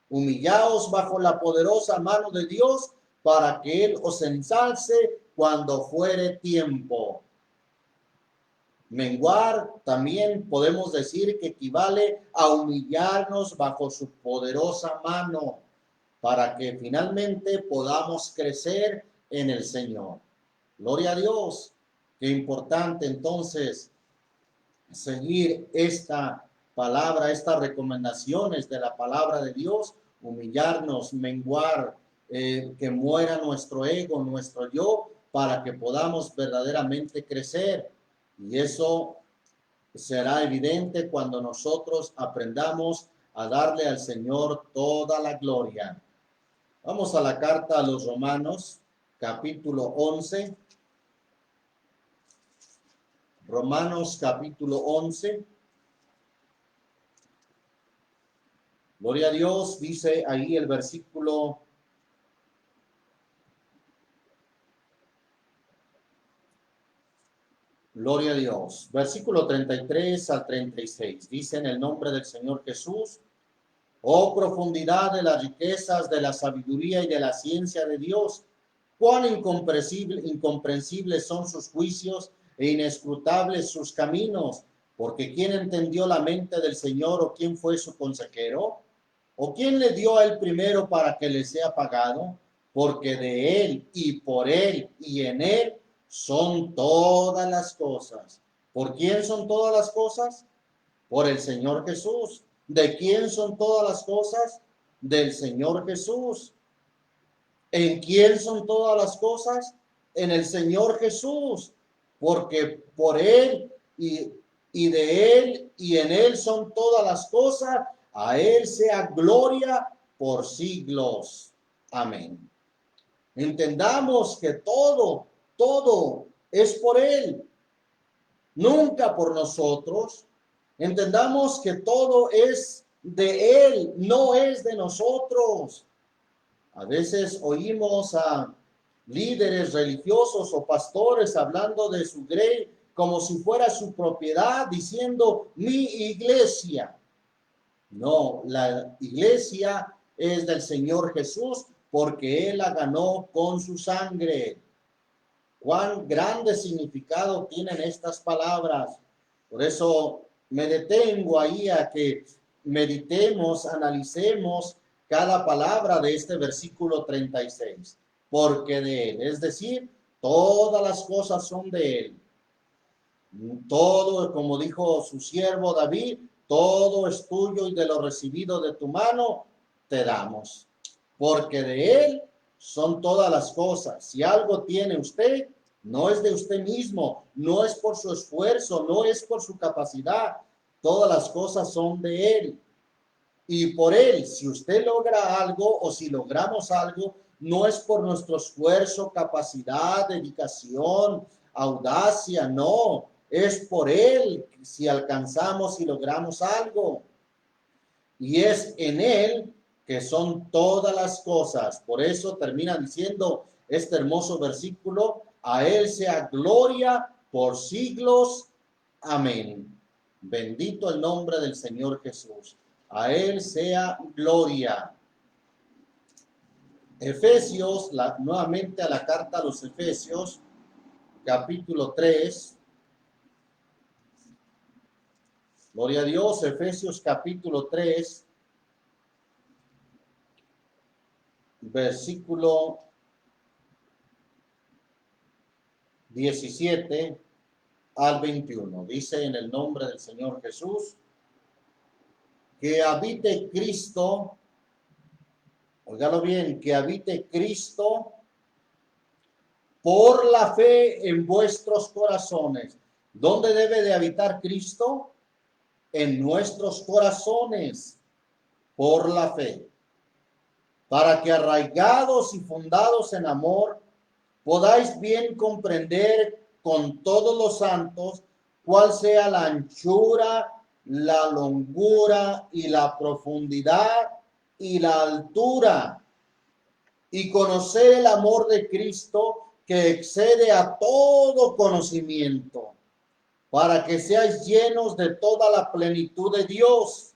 Humillaos bajo la poderosa mano de Dios, para que Él os ensalce cuando fuere tiempo. Menguar también podemos decir que equivale a humillarnos bajo su poderosa mano, para que finalmente podamos crecer en el Señor. Gloria a Dios. Qué importante entonces seguir esta palabra, estas recomendaciones de la palabra de Dios, humillarnos, menguar, que muera nuestro ego, nuestro yo, para que podamos verdaderamente crecer. Y eso será evidente cuando nosotros aprendamos a darle al Señor toda la gloria. Vamos a la carta a los Romanos, capítulo 11. Romanos capítulo 11. Gloria a Dios, dice ahí el versículo. Gloria a Dios. Versículo 33 al 36. Dice en el nombre del Señor Jesús, oh profundidad de las riquezas, de la sabiduría y de la ciencia de Dios, cuán incomprensibles son sus juicios e inescrutables sus caminos, porque ¿quién entendió la mente del Señor o quién fue su consejero? ¿O quién le dio a él primero para que le sea pagado? Porque de él y por él y en él son todas las cosas. ¿Por quién son todas las cosas? Por el Señor Jesús. ¿De quién son todas las cosas? Del Señor Jesús. ¿En quién son todas las cosas? En el Señor Jesús. Porque por Él y de Él y en Él son todas las cosas. A Él sea gloria por siglos. Amén. Entendamos que todo es por Él. Nunca por nosotros. Entendamos que todo es de Él, no es de nosotros. A veces oímos a líderes religiosos o pastores hablando de su grey como si fuera su propiedad, diciendo mi iglesia. No, la iglesia es del Señor Jesús porque Él la ganó con su sangre. Cuán grande significado tienen estas palabras. Por eso me detengo ahí a que meditemos, analicemos cada palabra de este versículo 36. Porque de Él, es decir, todas las cosas son de Él. Todo, como dijo su siervo David, todo es tuyo y de lo recibido de tu mano te damos. Porque de Él son todas las cosas. Si algo tiene usted, No es de usted mismo, no es por su esfuerzo, no es por su capacidad. Todas las cosas son de Él. Y por Él, si usted logra algo o si logramos algo, no es por nuestro esfuerzo, capacidad, dedicación, audacia, no. Es por Él si alcanzamos y logramos algo. Y es en Él que son todas las cosas. Por eso termina diciendo este hermoso versículo: a Él sea gloria por siglos. Amén. Bendito el nombre del Señor Jesús. A Él sea gloria. Efesios, nuevamente a la carta a los Efesios, capítulo 3. Gloria a Dios, Efesios capítulo 3, versículo 17 al 21. Dice en el nombre del Señor Jesús: que habite Cristo, óigalo bien, que habite Cristo por la fe en vuestros corazones. ¿Dónde debe de habitar Cristo? En nuestros corazones, por la fe, para que arraigados y fundados en amor, podáis bien comprender con todos los santos cuál sea la anchura, la longura y la profundidad y la altura, y conocer el amor de Cristo que excede a todo conocimiento, para que seáis llenos de toda la plenitud de Dios.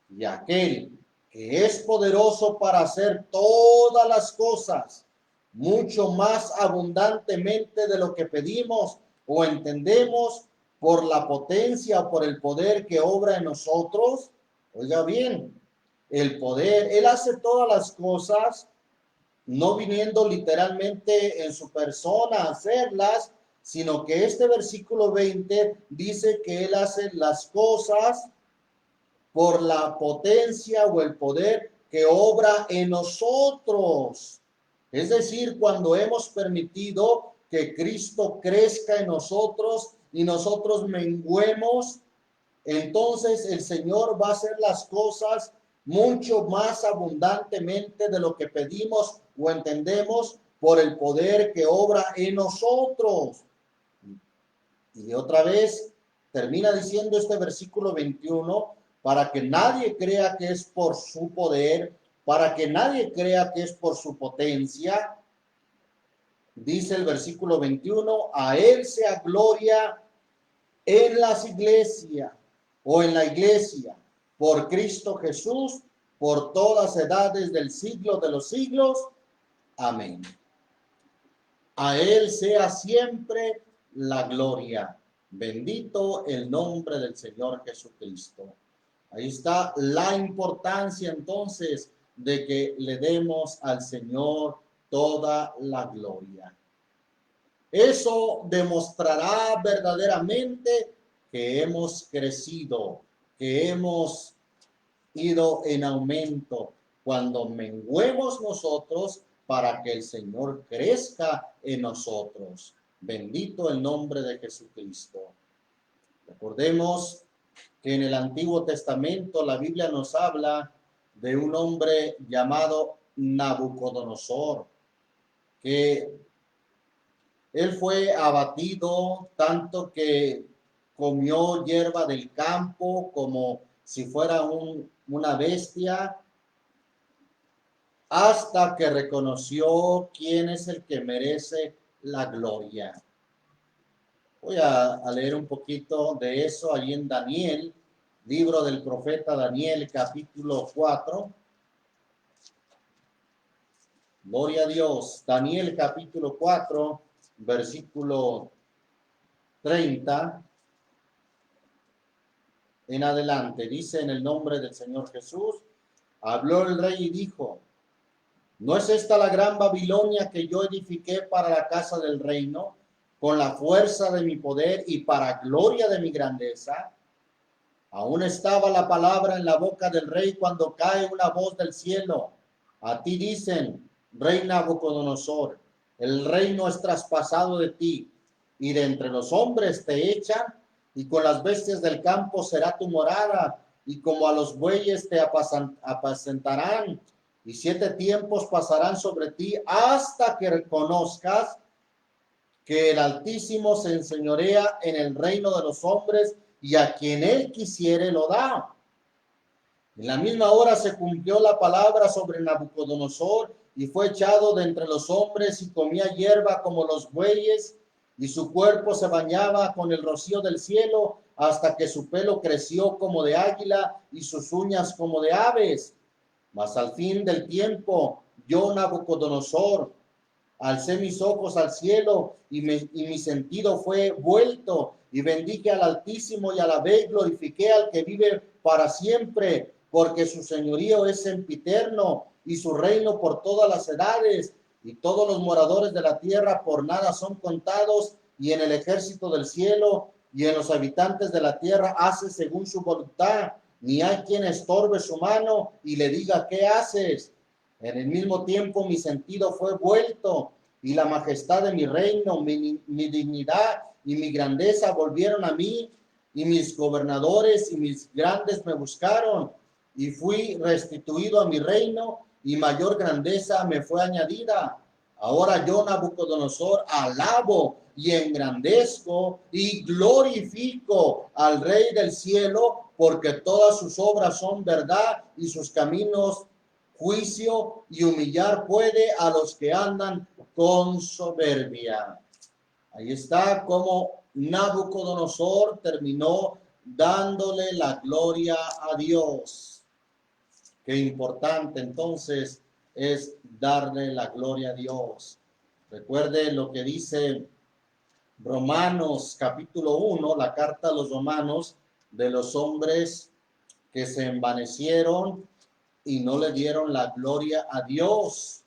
Y aquel que es poderoso para hacer todas las cosas mucho más abundantemente de lo que pedimos o entendemos, por la potencia o por el poder que obra en nosotros. Oiga bien, el poder, Él hace todas las cosas, no viniendo literalmente en su persona a hacerlas, sino que este versículo 20 dice que Él hace las cosas por la potencia o el poder que obra en nosotros. Es decir, cuando hemos permitido que Cristo crezca en nosotros y nosotros menguemos, entonces el Señor va a hacer las cosas mucho más abundantemente de lo que pedimos o entendemos, por el poder que obra en nosotros. Y otra vez termina diciendo este versículo 21, para que nadie crea que es por su poder, para que nadie crea que es por su potencia. Dice el versículo 21, a Él sea gloria en las iglesias o en la iglesia, por Cristo Jesús, por todas edades del siglo de los siglos. Amén. A Él sea siempre la gloria. Bendito el nombre del Señor Jesucristo. Ahí está la importancia entonces de que le demos al Señor toda la gloria. Eso demostrará verdaderamente que hemos crecido, que hemos ido en aumento, cuando menguemos nosotros para que el Señor crezca en nosotros. Bendito el nombre de Jesucristo. Recordemos que en el Antiguo Testamento la Biblia nos habla de un hombre llamado Nabucodonosor, que él fue abatido tanto que comió hierba del campo como si fuera una bestia, hasta que reconoció quién es el que merece la gloria. Voy a leer un poquito de eso allí en Daniel, libro del profeta Daniel, capítulo 4. Gloria a Dios. Daniel, capítulo 4, versículo 30 en adelante. Dice en el nombre del Señor Jesús, habló el rey y dijo, ¿no es esta la gran Babilonia que yo edifiqué para la casa del reino, con la fuerza de mi poder y para gloria de mi grandeza? Aún estaba la palabra en la boca del rey cuando cae una voz del cielo. A ti dicen, rey Nabucodonosor, el reino es traspasado de ti, y de entre los hombres te echan, y con las bestias del campo será tu morada, y como a los bueyes te apacentarán, y 7 tiempos pasarán sobre ti hasta que reconozcas que el Altísimo se enseñorea en el reino de los hombres, y a quien él quisiere lo da. En la misma hora se cumplió la palabra sobre Nabucodonosor, y fue echado de entre los hombres y comía hierba como los bueyes, y su cuerpo se bañaba con el rocío del cielo, hasta que su pelo creció como de águila y sus uñas como de aves. Mas al fin del tiempo, yo, Nabucodonosor, alcé mis ojos al cielo, y mi sentido fue vuelto, y bendije al Altísimo, y alabé y glorifiqué al que vive para siempre, porque su señorío es sempiterno, y su reino por todas las edades, y todos los moradores de la tierra por nada son contados, y en el ejército del cielo y en los habitantes de la tierra hace según su voluntad, ni hay quien estorbe su mano y le diga, ¿qué haces? En el mismo tiempo mi sentido fue vuelto, y la majestad de mi reino, mi dignidad y mi grandeza volvieron a mí, y mis gobernadores y mis grandes me buscaron, y fui restituido a mi reino, y mayor grandeza me fue añadida. Ahora yo, Nabucodonosor, alabo y engrandezco y glorifico al Rey del cielo, porque todas sus obras son verdad y sus caminos juicio, y humillar puede a los que andan con soberbia. Ahí está como Nabucodonosor terminó dándole la gloria a Dios. Qué importante entonces es darle la gloria a Dios. Recuerde lo que dice Romanos capítulo 1, la carta a los romanos, de los hombres que se envanecieron y no le dieron la gloria a Dios.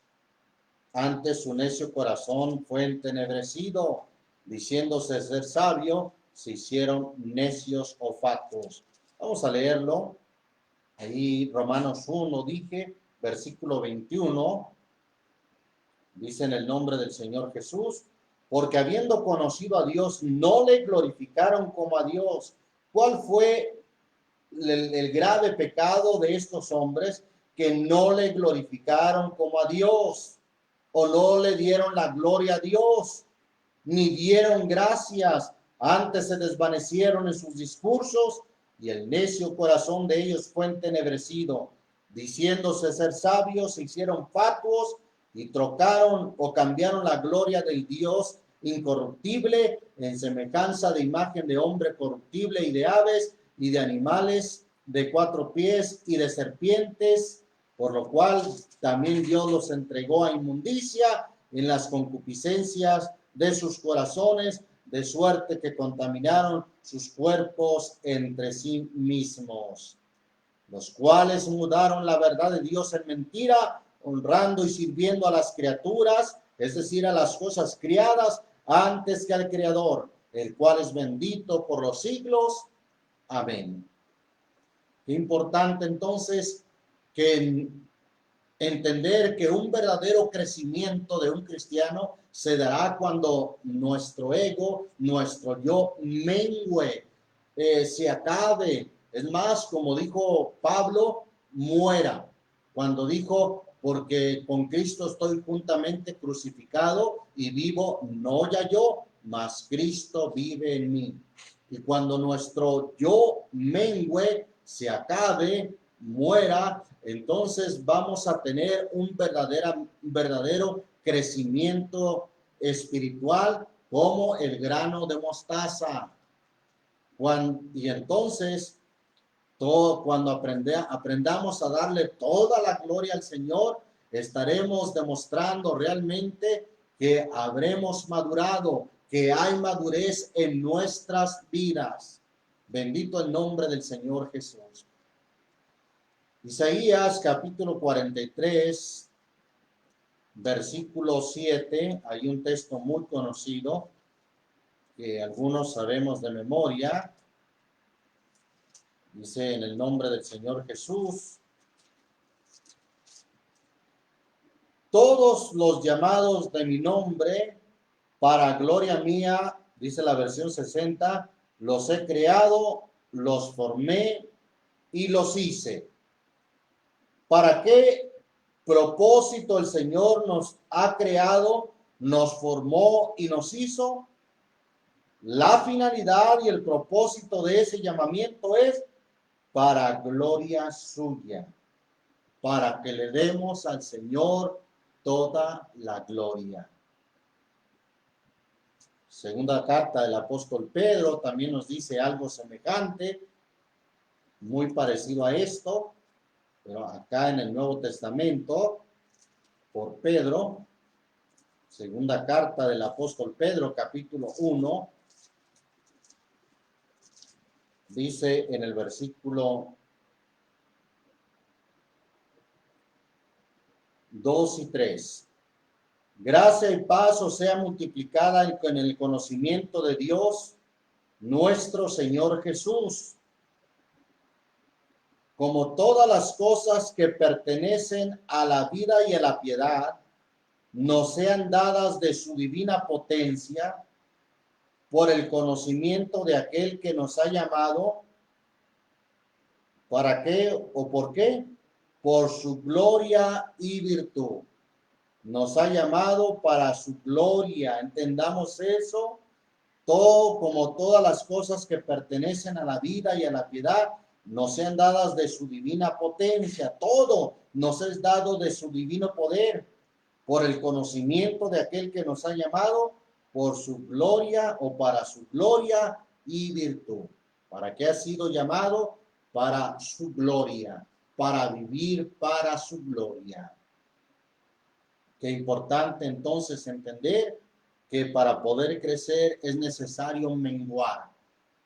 Antes su necio corazón fue entenebrecido, diciéndose ser sabio, se hicieron necios o fatuos. Vamos a leerlo. Ahí Romanos 1 dije, versículo 21, dice en el nombre del Señor Jesús, porque habiendo conocido a Dios, no le glorificaron como a Dios. ¿Cuál fue el grave pecado de estos hombres? Que no le glorificaron como a Dios, o no le dieron la gloria a Dios, ni dieron gracias, antes se desvanecieron en sus discursos, y el necio corazón de ellos fue entenebrecido, diciéndose ser sabios, se hicieron fatuos, y trocaron o cambiaron la gloria del Dios incorruptible en semejanza de imagen de hombre corruptible, y de aves, y de animales de 4 pies, y de serpientes, por lo cual también Dios los entregó a inmundicia en las concupiscencias de sus corazones, de suerte que contaminaron sus cuerpos entre sí mismos, los cuales mudaron la verdad de Dios en mentira, honrando y sirviendo a las criaturas, es decir, a las cosas criadas, antes que al Creador, el cual es bendito por los siglos. Amén. Qué importante entonces que entender que un verdadero crecimiento de un cristiano se dará cuando nuestro ego, nuestro yo mengue, se acabe. Es más, como dijo Pablo, muera. Cuando dijo, porque con Cristo estoy juntamente crucificado y vivo, no ya yo, mas Cristo vive en mí. Y cuando nuestro yo mengue, se acabe, muera, entonces vamos a tener un verdadero crecimiento espiritual como el grano de mostaza. Y entonces, cuando aprendamos a darle toda la gloria al Señor, estaremos demostrando realmente que habremos madurado, que hay madurez en nuestras vidas. Bendito el nombre del Señor Jesús. Isaías capítulo 43, versículo 7, hay un texto muy conocido que algunos sabemos de memoria. Dice en el nombre del Señor Jesús: todos los llamados de mi nombre, para gloria mía, dice la versión 60, los he creado, los formé y los hice. ¿Para qué propósito el Señor nos ha creado, nos formó y nos hizo? La finalidad y el propósito de ese llamamiento es para gloria suya, para que le demos al Señor toda la gloria. Segunda carta del apóstol Pedro también nos dice algo semejante, muy parecido a esto, pero acá en el Nuevo Testamento, por Pedro, segunda carta del apóstol Pedro, capítulo 1, dice en el versículo 2 y 3. Gracia y paz os sea multiplicada en el conocimiento de Dios, nuestro Señor Jesús, como todas las cosas que pertenecen a la vida y a la piedad, nos sean dadas de su divina potencia, por el conocimiento de aquel que nos ha llamado. ¿Para qué o por qué? Por su gloria y virtud. Nos ha llamado para su gloria. Entendamos eso. Todo, como todas las cosas que pertenecen a la vida y a la piedad, nos sean dadas de su divina potencia. Todo nos es dado de su divino poder, por el conocimiento de aquel que nos ha llamado, por su gloria o para su gloria y virtud. ¿Para qué ha sido llamado? Para su gloria, para vivir para su gloria. Qué importante entonces entender que para poder crecer es necesario menguar.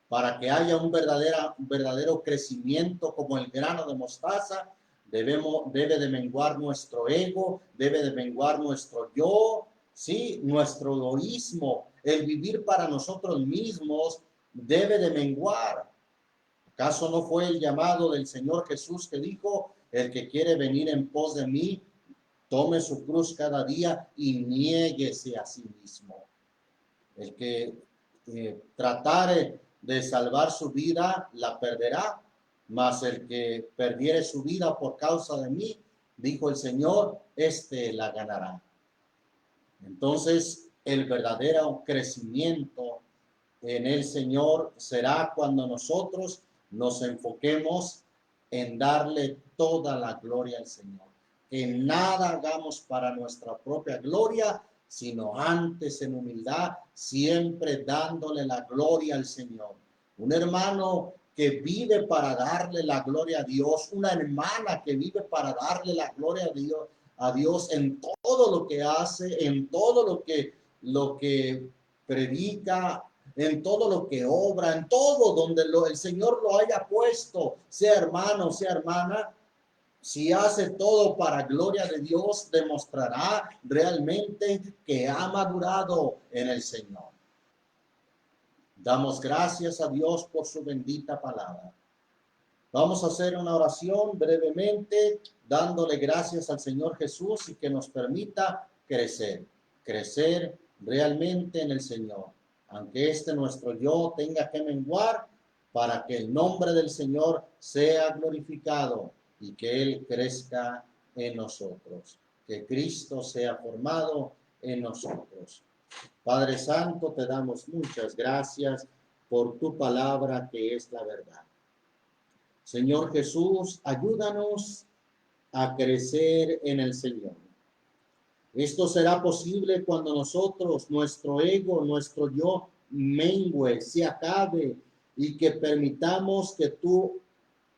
Para que haya un verdadero crecimiento como el grano de mostaza, debe de menguar nuestro ego, debe de menguar nuestro yo, ¿sí? Nuestro egoísmo, el vivir para nosotros mismos debe de menguar. ¿Acaso no fue el llamado del Señor Jesús que dijo, el que quiere venir en pos de mí, tome su cruz cada día y niéguese a sí mismo? El que tratare de salvar su vida, la perderá, mas el que perdiere su vida por causa de mí, dijo el Señor, éste la ganará. Entonces, el verdadero crecimiento en el Señor será cuando nosotros nos enfoquemos en darle toda la gloria al Señor. Que nada hagamos para nuestra propia gloria, sino antes en humildad, siempre dándole la gloria al Señor. Un hermano que vive para darle la gloria a Dios, una hermana que vive para darle la gloria a Dios en todo lo que hace, en todo lo que predica, en todo lo que obra, en todo donde el Señor lo haya puesto, sea hermano, sea hermana. Si hace todo para gloria de Dios, demostrará realmente que ha madurado en el Señor. Damos gracias a Dios por su bendita palabra. Vamos a hacer una oración brevemente, dándole gracias al Señor Jesús y que nos permita crecer realmente en el Señor. Aunque nuestro yo tenga que menguar, para que el nombre del Señor sea glorificado y que Él crezca en nosotros, que Cristo sea formado en nosotros. Padre Santo, te damos muchas gracias por tu palabra que es la verdad. Señor Jesús, ayúdanos a crecer en el Señor. Esto será posible cuando nosotros, nuestro ego, nuestro yo, mengue, se acabe y que permitamos que tú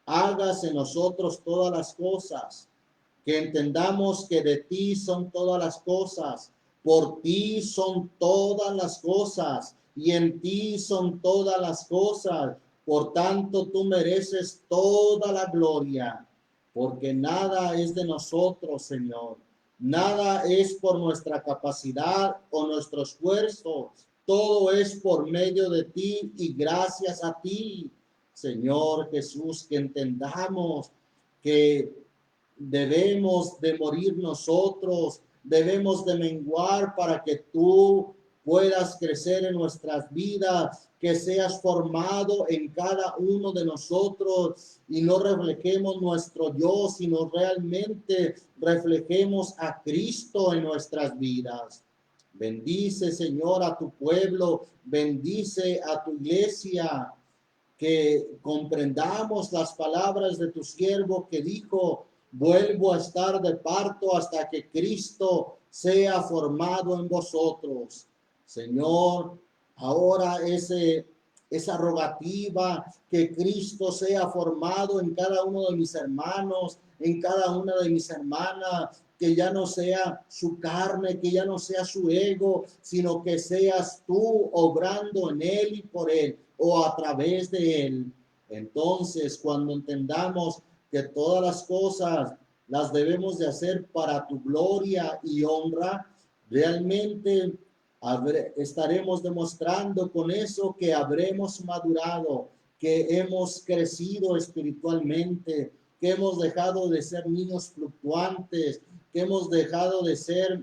hagas en nosotros todas las cosas, que entendamos que de ti son todas las cosas, por ti son todas las cosas y en ti son todas las cosas. Por tanto, tú mereces toda la gloria, porque nada es de nosotros, Señor. Nada es por nuestra capacidad o nuestro esfuerzo. Todo es por medio de ti y gracias a ti, Señor Jesús, que entendamos que debemos de morir nosotros debemos de menguar para que tú puedas crecer en nuestras vidas, que seas formado en cada uno de nosotros y no reflejemos nuestro yo, sino realmente reflejemos a Cristo en nuestras vidas. Bendice, Señor, a tu pueblo, bendice a tu iglesia, que comprendamos las palabras de tu siervo que dijo: vuelvo a estar de parto hasta que Cristo sea formado en vosotros. Señor, ahora esa rogativa, que Cristo sea formado en cada uno de mis hermanos, en cada una de mis hermanas, que ya no sea su carne, que ya no sea su ego, sino que seas tú obrando en él y por él, o a través de él. Entonces, cuando entendamos que todas las cosas las debemos de hacer para tu gloria y honra, realmente estaremos demostrando con eso que habremos madurado, que hemos crecido espiritualmente, que hemos dejado de ser niños fluctuantes, que hemos dejado de ser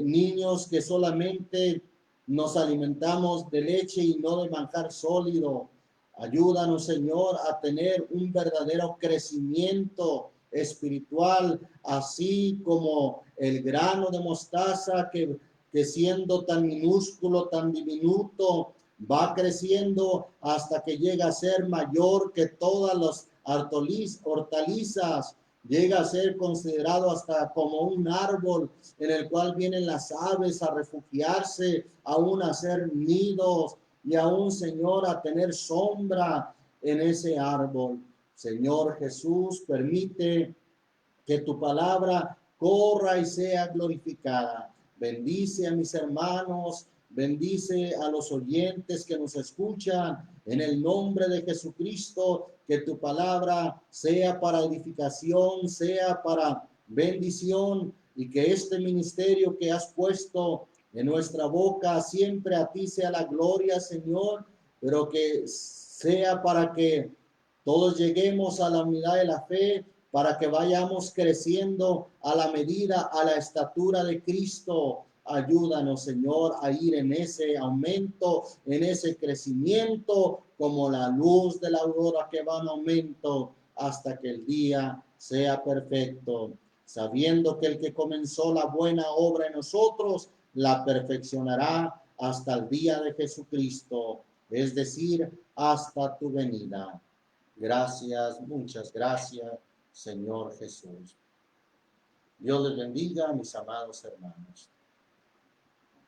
niños que solamente nos alimentamos de leche y no de manjar sólido. Ayúdanos, Señor, a tener un verdadero crecimiento espiritual, así como el grano de mostaza que siendo tan minúsculo, tan diminuto, va creciendo hasta que llega a ser mayor que todas las hortalizas, llega a ser considerado hasta como un árbol en el cual vienen las aves a refugiarse, aún a hacer nidos y aún, Señor, a tener sombra en ese árbol. Señor Jesús, permite que tu palabra corra y sea glorificada. Bendice a mis hermanos, bendice a los oyentes que nos escuchan. En el nombre de Jesucristo, que tu palabra sea para edificación, sea para bendición, y que este ministerio que has puesto en nuestra boca siempre a ti sea la gloria, Señor, pero que sea para que todos lleguemos a la unidad de la fe, para que vayamos creciendo a la medida, a la estatura de Cristo. Ayúdanos, Señor, a ir en ese aumento, en ese crecimiento, como la luz de la aurora que va en aumento hasta que el día sea perfecto, sabiendo que el que comenzó la buena obra en nosotros la perfeccionará hasta el día de Jesucristo, es decir, hasta tu venida. Gracias, muchas gracias, Señor Jesús. Dios les bendiga, mis amados hermanos.